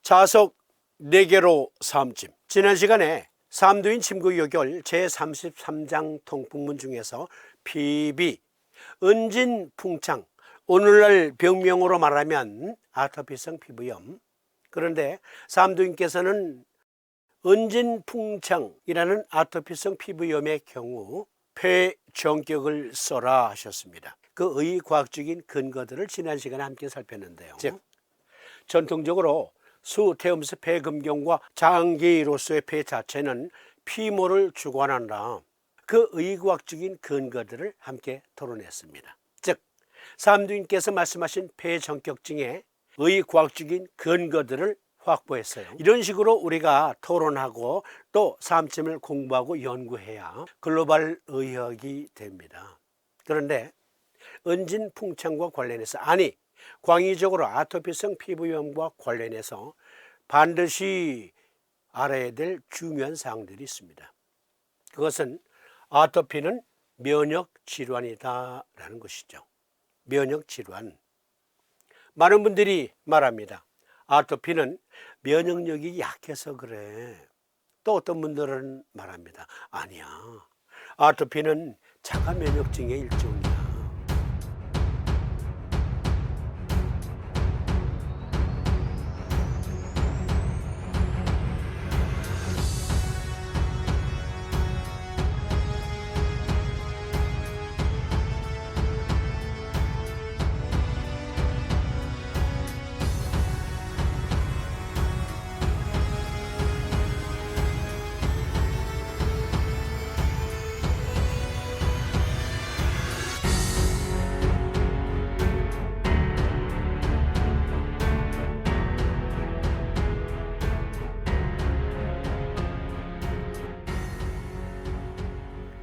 자석 4개로 삼짐. 지난 시간에 삼두인 침구 요결 제33장 통풍문 중에서 PB, 은진풍창, 오늘날 병명으로 말하면 아토피성 피부염. 그런데 삼두인께서는 은진풍창이라는 아토피성 피부염의 경우 폐정격을 써라 하셨습니다. 그 의과학적인 근거들을 지난 시간에 함께 살폈는데요. 즉 전통적으로 수태음수 폐금경과 장기로서의 폐 자체는 피모를 주관한다. 그 의과학적인 근거들을 함께 토론했습니다. 즉 삼두인께서 말씀하신 폐정격증의 의과학적인 근거들을 확보했어요. 이런 식으로 우리가 토론하고 또 삼침을 공부하고 연구해야 글로벌 의학이 됩니다. 그런데 은진풍창과 관련해서 광의적으로 아토피성 피부염과 관련해서 반드시 알아야 될 중요한 사항들이 있습니다. 그것은 아토피는 면역질환이다라는 것이죠. 면역질환. 많은 분들이 말합니다. 아토피는 면역력이 약해서 그래. 또 어떤 분들은 말합니다. 아니야. 아토피는 자가 면역증의 일종이야.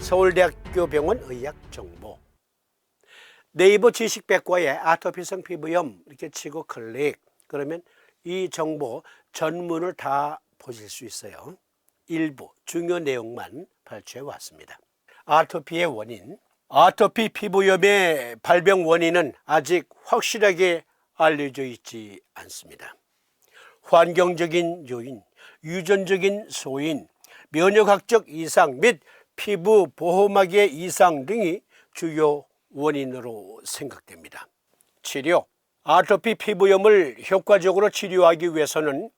서울대학교 병원 의학정보. 네이버 지식백과에 아토피성 피부염 이렇게 치고 클릭. 그러면 이 정보 전문을 다 보실 수 있어요. 일부 중요 내용만 발췌해 왔습니다. 아토피의 원인. 아토피 피부염의 발병 원인은 아직 확실하게 알려져 있지 않습니다. 환경적인 요인, 유전적인 소인, 면역학적 이상 및 피부 보호막의 이상 등이 주요 원인으로 생각됩니다. 치료. 아토피 피부염을 효과적으로 치료하기 위해서는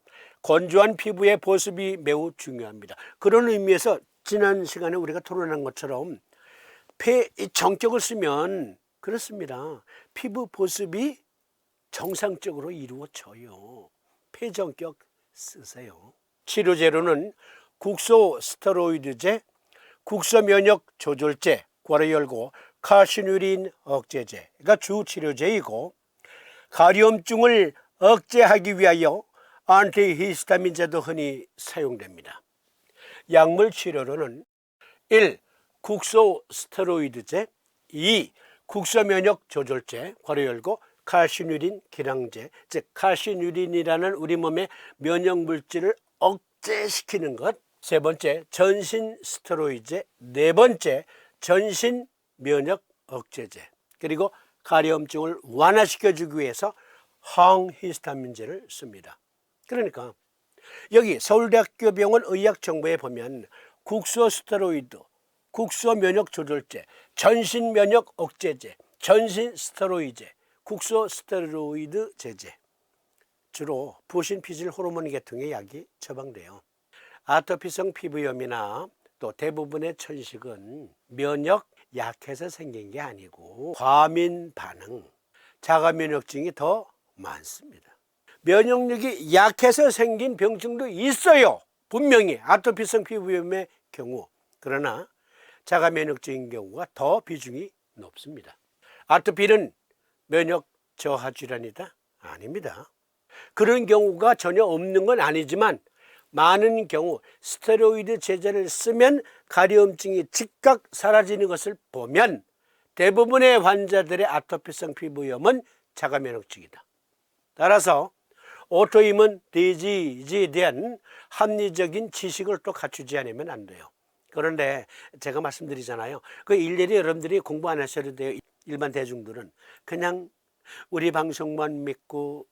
건조한 피부의 보습이 매우 중요합니다. 그런 의미에서 지난 시간에 우리가 토론한 것처럼 정격을 쓰면 그렇습니다. 피부 보습이 정상적으로 이루어져요. 폐정격 쓰세요. 치료제로는 국소 스테로이드제, 국소면역 조절제, 괄호 열고 카시누린 억제제가 주 치료제이고, 가려움증을 억제하기 위하여 안티히스타민제도 흔히 사용됩니다. 약물 치료로는 1. 국소 스테로이드제, 2. 국소면역 조절제, 괄호 열고 카시누린 기량제, 즉 카시누린이라는 우리 몸의 면역 물질을 억제시키는 것. 세 번째 전신 스테로이드제, 네 번째 전신 면역 억제제, 그리고 가려움증을 완화시켜주기 위해서 항히스타민제를 씁니다. 그러니까 여기 서울대학교 병원 의학정보에 보면 국소 스테로이드, 국소 면역 조절제, 전신 면역 억제제, 전신 스테로이드제, 국소 스테로이드 제제, 주로 부신 피질 호르몬 계통의 약이 처방돼요. 아토피성 피부염이나 또 대부분의 천식은 면역 약해서 생긴 게 아니고 과민 반응, 자가 면역증이 더 많습니다. 면역력이 약해서 생긴 병증도 있어요. 분명히 아토피성 피부염의 경우. 그러나 자가 면역증인 경우가 더 비중이 높습니다. 아토피는 면역 저하 질환이다? 아닙니다. 그런 경우가 전혀 없는 건 아니지만 많은 경우 스테로이드 제제를 쓰면 가려움증이 즉각 사라지는 것을 보면 대부분의 환자들의 아토피성 피부염은 자가 면역증이다. 따라서 오토이문 디지즈에 대한 합리적인 지식을 또 갖추지 않으면 안 돼요. 그런데 제가 말씀드리잖아요. 그 일일이 여러분들이 공부 안 하셔도 돼요. 일반 대중들은 그냥 우리 방송만 믿고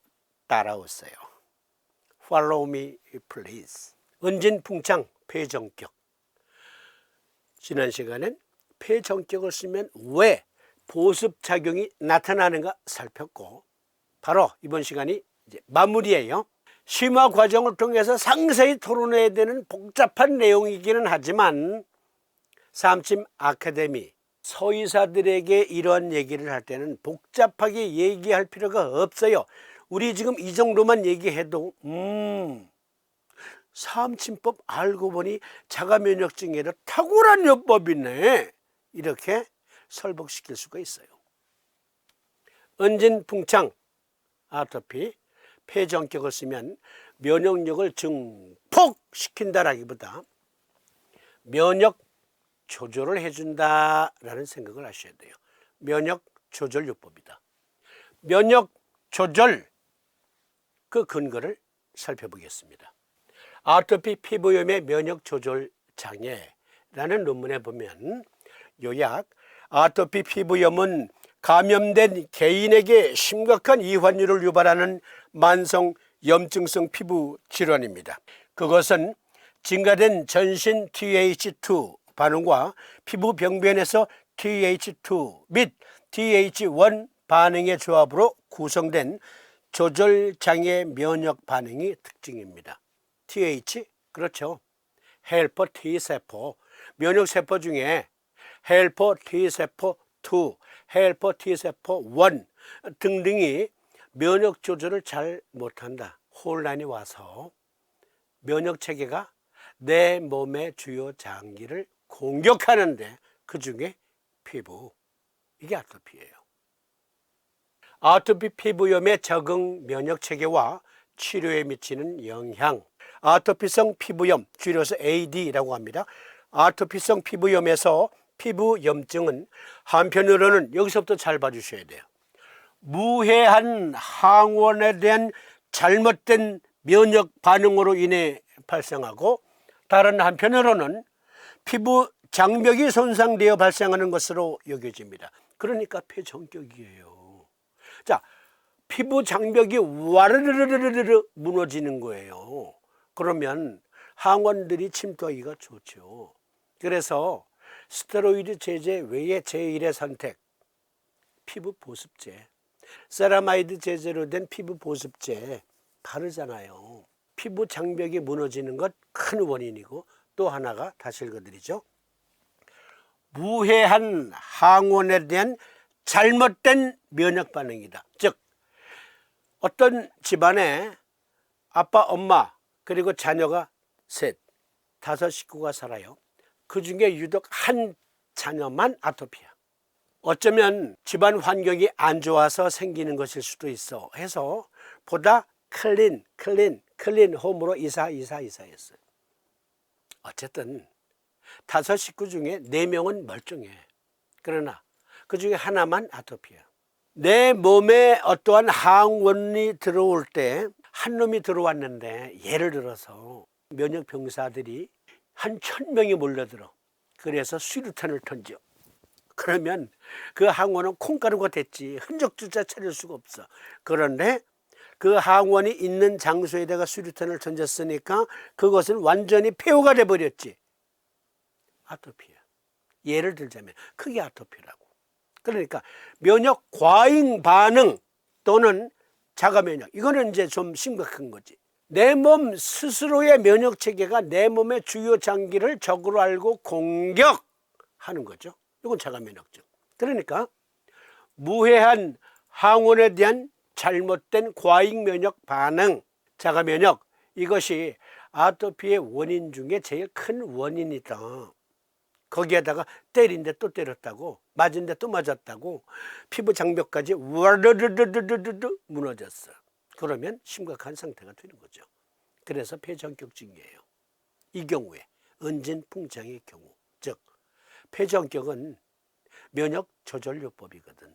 따라오세요. Follow me, please. 은진풍창 폐전격. 지난 시간엔 폐전격을 쓰면 왜 보습작용이 나타나는가 살폈고, 바로 이번 시간이 이제 마무리예요. 심화 과정을 통해서 상세히 토론해야 되는 복잡한 내용이기는 하지만 삼침 아카데미 서의사들에게 이러한 얘기를 할 때는 복잡하게 얘기할 필요가 없어요. 우리 지금 이 정도만 얘기해도 삼침법 알고 보니 자가면역증에도 탁월한 요법이네, 이렇게 설복시킬 수가 있어요. 은진풍창 아토피 폐전격을 쓰면 면역력을 증폭시킨다라기보다 면역 조절을 해준다라는 생각을 하셔야 돼요. 면역 조절 요법이다. 면역 조절, 그 근거를 살펴보겠습니다. 아토피 피부염의 면역 조절 장애라는 논문에 보면 요약, 아토피 피부염은 감염된 개인에게 심각한 이환율을 유발하는 만성 염증성 피부 질환입니다. 그것은 증가된 전신 TH2 반응과 피부 병변에서 TH2 및 TH1 반응의 조합으로 구성된 조절장애 면역 반응이 특징입니다. TH, 그렇죠. 헬퍼 T세포, 면역세포 중에 헬퍼 T세포 2, 헬퍼 T세포 1 등등이 면역 조절을 잘 못한다. 혼란이 와서 면역체계가 내 몸의 주요 장기를 공격하는데, 그 중에 피부, 이게 아토피예요. 아토피 피부염의 적응 면역체계와 치료에 미치는 영향. 아토피성 피부염, 줄여서 AD라고 합니다. 아토피성 피부염에서 피부염증은 한편으로는, 여기서부터 잘 봐주셔야 돼요, 무해한 항원에 대한 잘못된 면역 반응으로 인해 발생하고, 다른 한편으로는 피부 장벽이 손상되어 발생하는 것으로 여겨집니다. 그러니까 폐전격이에요. 자, 피부 장벽이 와르르르르르 무너지는 거예요. 그러면 항원들이 침투하기가 좋죠. 그래서 스테로이드 제제 외에 제1의 선택, 피부 보습제, 세라마이드 제제로 된 피부 보습제 바르잖아요. 피부 장벽이 무너지는 것 큰 원인이고, 또 하나가 다시 읽어드리죠. 무해한 항원에 대한 잘못된 면역 반응이다. 즉, 어떤 집안에 아빠, 엄마, 그리고 자녀가 셋, 5 식구가 살아요. 그 중에 유독 한 자녀만 아토피야. 어쩌면 집안 환경이 안 좋아서 생기는 것일 수도 있어 해서 보다 클린 홈으로 이사했어요. 어쨌든 5 식구 중에 4명은 멀쩡해. 그러나 그 중에 하나만 아토피야. 내 몸에 어떠한 항원이 들어올 때, 한 놈이 들어왔는데, 예를 들어서 면역병사들이 한 1000명이 몰려들어. 그래서 수류탄을 던져. 그러면 그 항원은 콩가루가 됐지, 흔적조차 찾을 수가 없어. 그런데 그 항원이 있는 장소에다가 수류탄을 던졌으니까 그것은 완전히 폐허가 돼버렸지. 아토피야. 예를 들자면 그게 아토피라고. 그러니까 면역 과잉 반응 또는 자가면역, 이거는 이제 좀 심각한 거지. 내 몸 스스로의 면역체계가 내 몸의 주요 장기를 적으로 알고 공격하는 거죠. 이건 자가면역증. 그러니까 무해한 항원에 대한 잘못된 과잉 면역 반응, 자가면역, 이것이 아토피의 원인 중에 제일 큰 원인이다. 거기에다가 때린데 또 때렸다고, 맞은데 또 맞았다고, 피부 장벽까지 와르르르르르르 무너졌어. 그러면 심각한 상태가 되는 거죠. 그래서 폐전격증이에요. 이 경우에 은진풍창의 경우, 즉 폐전격은 면역 조절 요법이거든.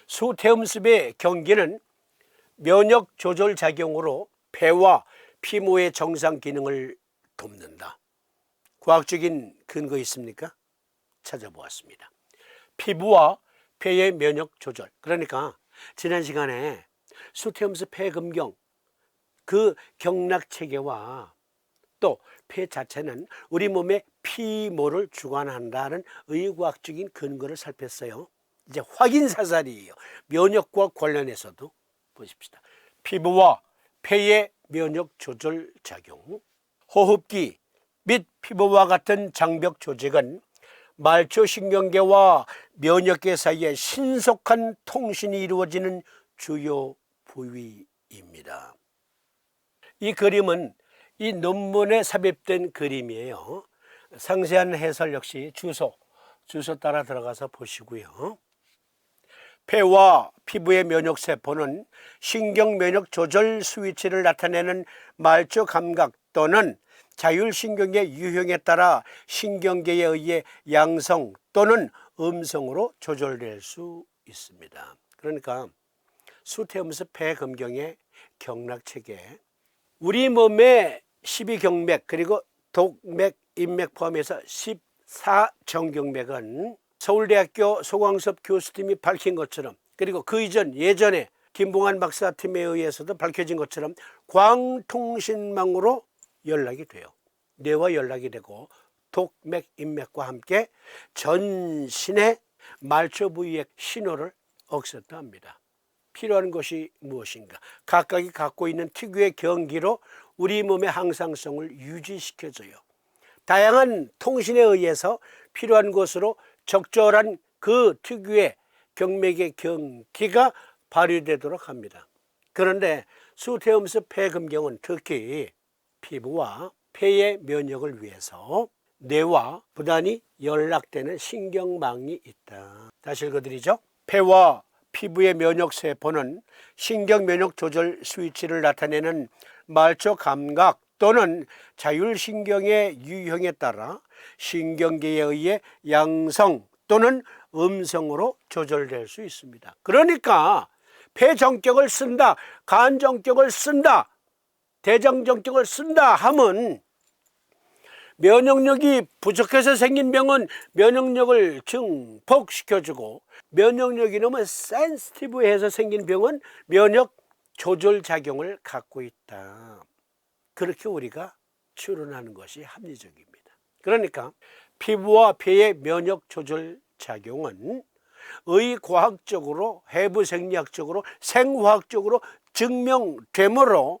수태음습의 경기는 면역 조절 작용으로 폐와 피모의 정상 기능을 돕는다. 과학적인 근거 있습니까? 찾아보았습니다. 피부와 폐의 면역 조절, 그러니까 지난 시간에 수태음습 폐금경, 그 경락 체계와 또 폐 자체는 우리 몸의 피모를 주관한다는 의과학적인 근거를 살폈어요. 이제 확인 사살이에요. 면역과 관련해서도 보십시다. 피부와 폐의 면역 조절 작용, 호흡기 및 피부와 같은 장벽 조직은 말초신경계와 면역계 사이에 신속한 통신이 이루어지는 주요 부위입니다. 이 그림은 이 논문에 삽입된 그림이에요. 상세한 해설 역시 주소 따라 들어가서 보시고요. 폐와 피부의 면역세포는 신경면역 조절 스위치를 나타내는 말초 감각 또는 자율신경의 유형에 따라 신경계에 의해 양성 또는 음성으로 조절될 수 있습니다. 그러니까 수태음수 폐검경의 경락체계, 우리 몸의 12경맥 그리고 독맥, 인맥 포함해서 14정경맥은 서울대학교 소광섭 교수팀이 밝힌 것처럼, 그리고 그 이전 예전에 김봉환 박사팀에 의해서도 밝혀진 것처럼 광통신망으로 연락이 돼요. 뇌와 연락이 되고 독맥, 인맥과 함께 전신의 말초 부위의 신호를 억셉트 합니다. 필요한 것이 무엇인가? 각각이 갖고 있는 특유의 경기로 우리 몸의 항상성을 유지시켜줘요. 다양한 통신에 의해서 필요한 것으로 적절한 그 특유의 경맥의 경기가 발휘되도록 합니다. 그런데 수태음수 폐검경은 특히 피부와 폐의 면역을 위해서 뇌와 부단히 연락되는 신경망이 있다. 다시 읽어드리죠. 폐와 피부의 면역세포는 신경면역 조절 스위치를 나타내는 말초 감각 또는 자율신경의 유형에 따라 신경계에 의해 양성 또는 음성으로 조절될 수 있습니다. 그러니까 폐정격을 쓴다, 간정격을 쓴다, 대장정격을 쓴다 하면 면역력이 부족해서 생긴 병은 면역력을 증폭시켜주고, 면역력이 너무 센시티브해서 생긴 병은 면역 조절 작용을 갖고 있다. 그렇게 우리가 추론하는 것이 합리적입니다. 그러니까 피부와 폐의 면역 조절 작용은 의과학적으로, 해부생리학적으로, 생화학적으로 증명되므로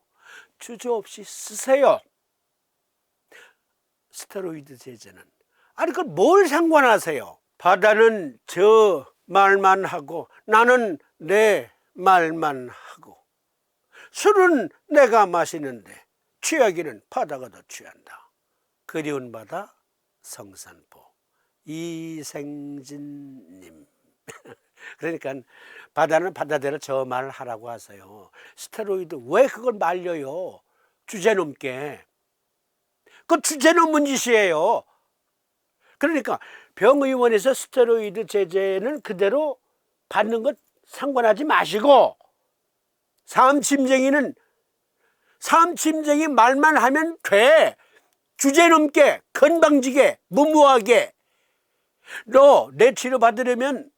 주저없이 쓰세요. 스테로이드 제제는. 아니 그걸 뭘 상관하세요? 바다는 저 말만 하고 나는 내 말만 하고, 술은 내가 마시는데 취하기는 바다가 더 취한다. 그리운 바다 성산포 이생진님. 그러니까 바다는 바다대로 저 말을 하라고 하세요. 스테로이드 왜 그걸 말려요? 주제넘게. 그 주제넘은 짓이에요. 그러니까 병의원에서 스테로이드 제제는 그대로 받는 것 상관하지 마시고, 삼침쟁이 말만 하면 돼. 주제넘게, 건방지게, 무모하게. 너 내 치료 받으려면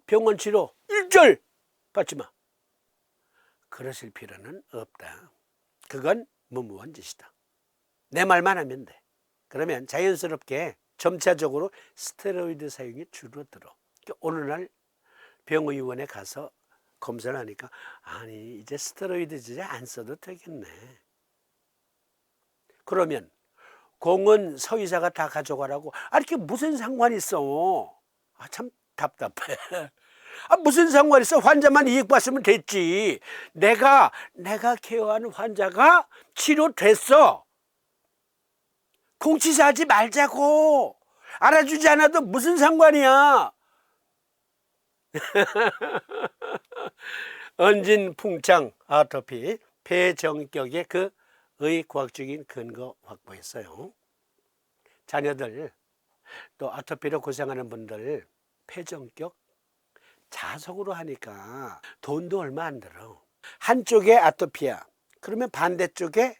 병원 치료 일절 받지 마. 그러실 필요는 없다. 그건 무모한 짓이다. 내 말만 하면 돼. 그러면 자연스럽게 점차적으로 스테로이드 사용이 줄어들어. 어느 날 병의원에 가서 검사를 하니까 아니 이제 스테로이드 제제 안 써도 되겠네. 그러면 공은 서의사가 다 가져가라고. 아 이렇게 무슨 상관이 있어. 아 참 답답해. 아 무슨 상관이 있어. 환자만 이익 봤으면 됐지. 내가 케어하는 환자가 치료됐어. 공치사하지 말자고. 알아주지 않아도 무슨 상관이야. 언진풍창 아토피 폐정격의 그 의과학적인 근거 확보했어요. 자녀들 또 아토피로 고생하는 분들 폐정격 자석으로 하니까 돈도 얼마 안 들어. 한쪽에 아토피야. 그러면 반대쪽에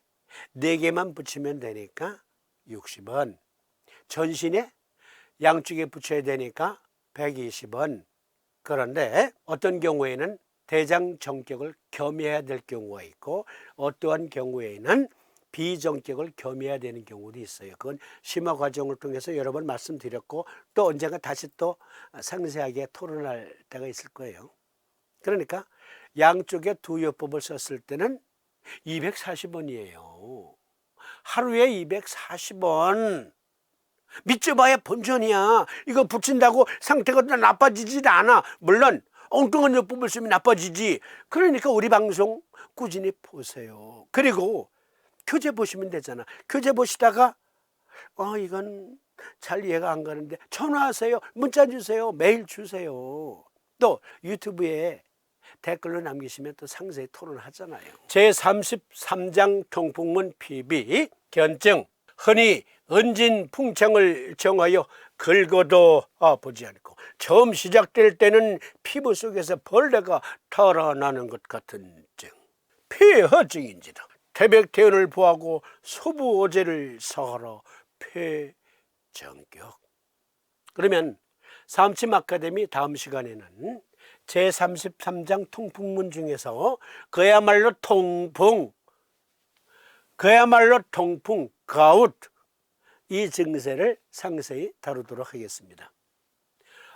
4개만 붙이면 되니까 60원. 전신에 양쪽에 붙여야 되니까 120원. 그런데 어떤 경우에는 대장정격을 겸해야 될 경우가 있고 어떠한 경우에는 비정격을 겸해야 되는 경우도 있어요. 그건 심화 과정을 통해서 여러 번 말씀드렸고 또 언젠가 다시 또 상세하게 토론할 때가 있을 거예요. 그러니까 양쪽에 두 요법을 썼을 때는 240원이에요. 하루에 240원. 믿지 봐야 본전이야. 이거 붙인다고 상태가 나빠지질 않아. 물론 엉뚱한 요법을 쓰면 나빠지지. 그러니까 우리 방송 꾸준히 보세요. 그리고 교재 보시면 되잖아. 교재 보시다가 이건 잘 이해가 안 가는데 전화하세요. 문자 주세요. 메일 주세요. 또 유튜브에 댓글로 남기시면 또 상세히 토론하잖아요. 제33장 통풍문 피비 견증. 흔히 은진 풍청을 정하여 긁어도 아프지 않고 처음 시작될 때는 피부 속에서 벌레가 탈어나는 것 같은 증. 폐허증인지라 태백태연을 보하고 소부오제를 서하러 폐정격. 그러면 삼침 아카데미 다음 시간에는 제33장 통풍문 중에서 그야말로 통풍, 가웃 이 증세를 상세히 다루도록 하겠습니다.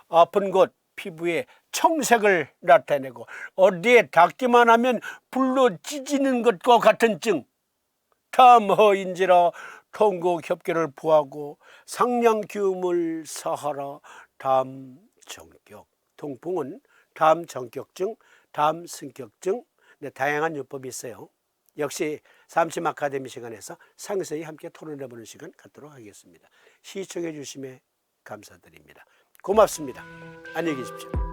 아픈 곳 피부에 청색을 나타내고 어디에 닿기만 하면 불로 찢어지는 것과 같은 증, 탐허인지라 통곡협계를 부하고 상냥기움을 사하라 담정격. 통풍은 담정격증, 담승격증, 다양한 요법이 있어요. 역시 삼침 아카데미 시간에서 상세히 함께 토론해보는 시간 갖도록 하겠습니다. 시청해 주심에 감사드립니다. 고맙습니다. 안녕히 계십시오.